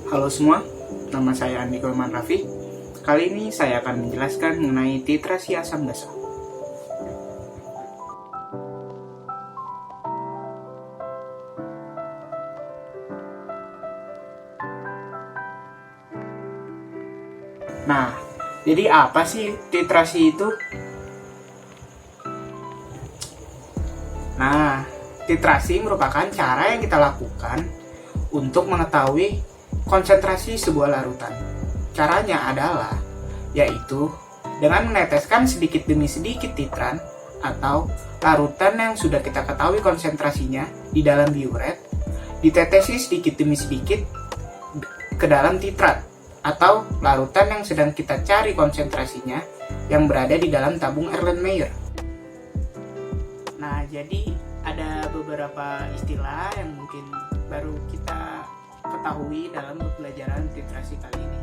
Halo semua, nama saya Andi Kulman Raffi. Kali ini saya akan menjelaskan mengenai titrasi asam basa. Nah, jadi apa sih titrasi itu? Nah, titrasi merupakan cara yang kita lakukan untuk mengetahui konsentrasi sebuah larutan. Caranya adalah yaitu dengan meneteskan sedikit demi sedikit titran atau larutan yang sudah kita ketahui konsentrasinya di dalam biuret, ditetesi sedikit demi sedikit ke dalam titrat atau larutan yang sedang kita cari konsentrasinya yang berada di dalam tabung Erlenmeyer. Nah, jadi ada beberapa istilah yang mungkin baru kita ketahui dalam pembelajaran titrasi kali ini.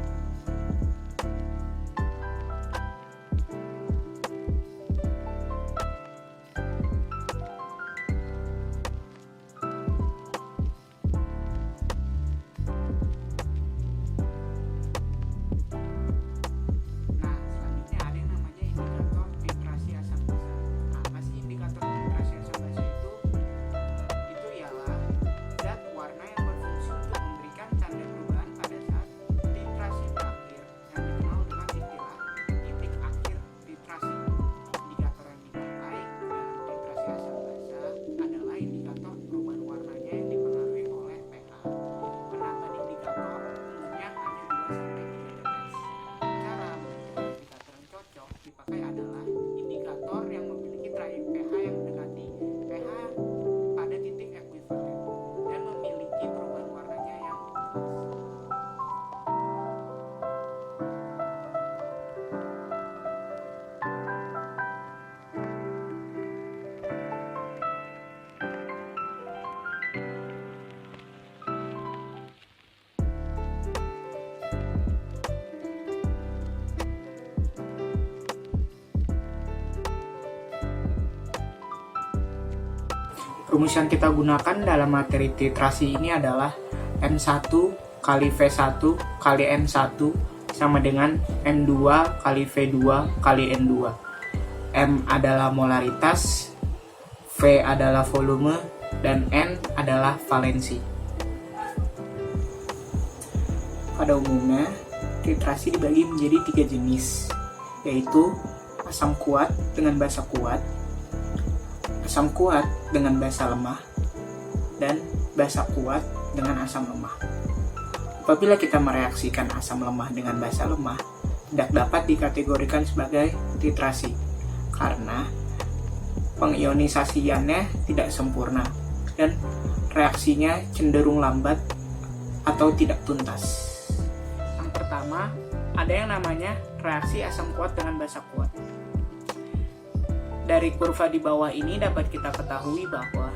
Nah, selanjutnya ada yang namanya indikator titrasi asam basa. Apa sih indikator titrasi asam basa itu? Itu ialah zat warna yang berfungsi untuk memberikan tanda perubahan pada saat titrasi berakhir, yang dikenal dengan istilah titik akhir titrasi. Indikator yang dipakai dalam titrasi asam basa adalah indikator perubahan warnanya yang dipengaruhi oleh pH. Penambahan indikator umumnya hanya 2-3 tetes. Cara menentukan indikator yang cocok dipakai adalah indikator yang memiliki terakhir pH yang mendekati pH pada titik ekuivalen dan memiliki perubahan warnanya yang jelas. Rumus yang kita gunakan dalam materi titrasi ini adalah N1 kali V1 kali N1 sama dengan N2 kali V2 kali N2. M adalah molaritas, V adalah volume, dan N adalah valensi. Pada umumnya, titrasi dibagi menjadi 3 jenis, yaitu asam kuat dengan basa kuat, asam kuat dengan basa lemah, dan basa kuat dengan asam lemah. Apabila kita mereaksikan asam lemah dengan basa lemah, tidak dapat dikategorikan sebagai titrasi karena pengionisasiannya tidak sempurna dan reaksinya cenderung lambat atau tidak tuntas. Yang pertama, ada yang namanya reaksi asam kuat dengan basa kuat. Dari kurva di bawah ini dapat kita ketahui bahwa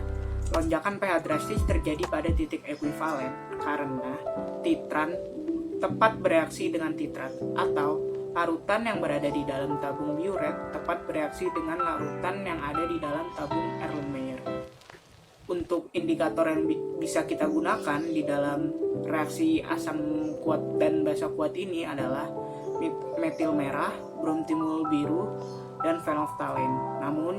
lonjakan pH drastis terjadi pada titik ekuivalen karena titran tepat bereaksi dengan titrat atau larutan yang berada di dalam tabung biuret tepat bereaksi dengan larutan yang ada di dalam tabung Erlenmeyer. Untuk indikator yang bisa kita gunakan di dalam reaksi asam kuat dan basa kuat ini adalah metil merah, bromtimol biru, dan phenolphthalein. Namun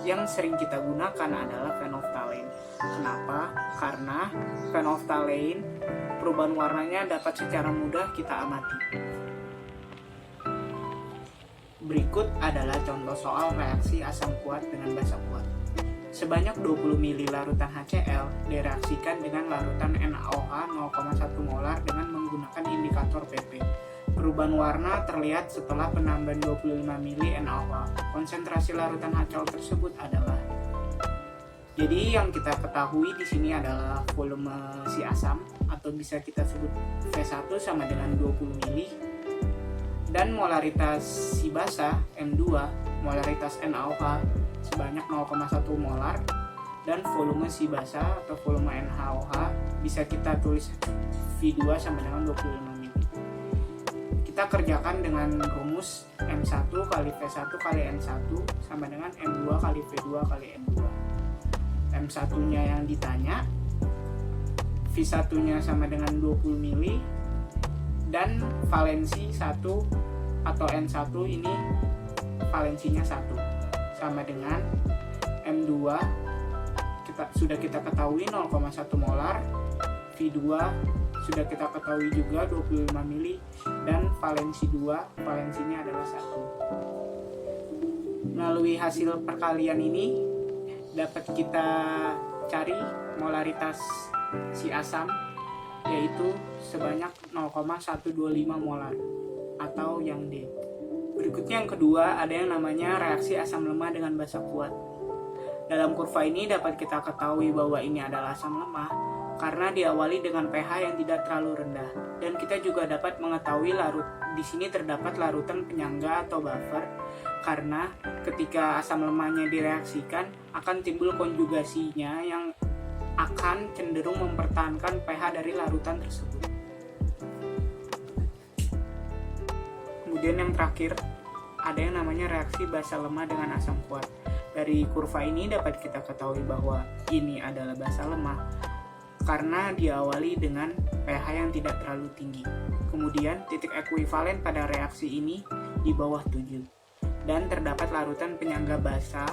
yang sering kita gunakan adalah phenolphthalein. Kenapa? Karena phenolphthalein perubahan warnanya dapat secara mudah kita amati. Berikut adalah contoh soal reaksi asam kuat dengan basa kuat. Sebanyak 20 ml larutan HCl direaksikan dengan larutan NaOH 0,1 molar dengan menggunakan indikator PP. Perubahan warna terlihat setelah penambahan 25 ml NaOH. Konsentrasi larutan HCl tersebut adalah. Jadi yang kita ketahui di sini adalah volume si asam atau bisa kita sebut V1 sama dengan 20 ml dan molaritas si basa M2, molaritas NaOH sebanyak 0,1 molar dan volume si basa atau volume NaOH bisa kita tulis V2 sama dengan 25 ml. Kita kerjakan dengan rumus M1 kali V1 kali N1 sama dengan M2 kali V2 kali N2. M1-nya yang ditanya, V1-nya sama dengan 20 mili, dan valensi 1 atau N1 ini valensinya 1 sama dengan M2 sudah kita ketahui 0,1 molar, V2 sudah kita ketahui juga 25 mili, dan valensi 2 valensinya adalah 1. Melalui hasil perkalian ini dapat kita cari molaritas si asam, yaitu sebanyak 0,125 molar atau yang D. Berikutnya yang kedua ada yang namanya reaksi asam lemah dengan basa kuat. Dalam kurva ini dapat kita ketahui bahwa ini adalah asam lemah karena diawali dengan pH yang tidak terlalu rendah, dan kita juga dapat mengetahui di sini terdapat larutan penyangga atau buffer karena ketika asam lemahnya direaksikan akan timbul konjugasinya yang akan cenderung mempertahankan pH dari larutan tersebut. Kemudian yang terakhir ada yang namanya reaksi basa lemah dengan asam kuat. Dari kurva ini dapat kita ketahui bahwa ini adalah basa lemah karena diawali dengan pH yang tidak terlalu tinggi. Kemudian titik ekuivalen pada reaksi ini di bawah 7. Dan terdapat larutan penyangga basa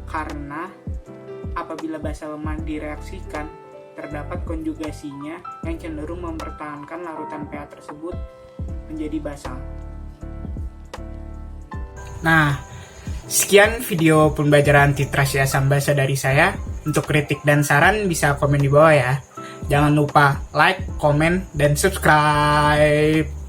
karena apabila basa lemah direaksikan terdapat konjugasinya yang cenderung mempertahankan larutan pH tersebut menjadi basa. Nah, sekian video pembelajaran titrasi asam basa dari saya. Untuk kritik dan saran bisa komen di bawah ya. Jangan lupa like, komen, dan subscribe.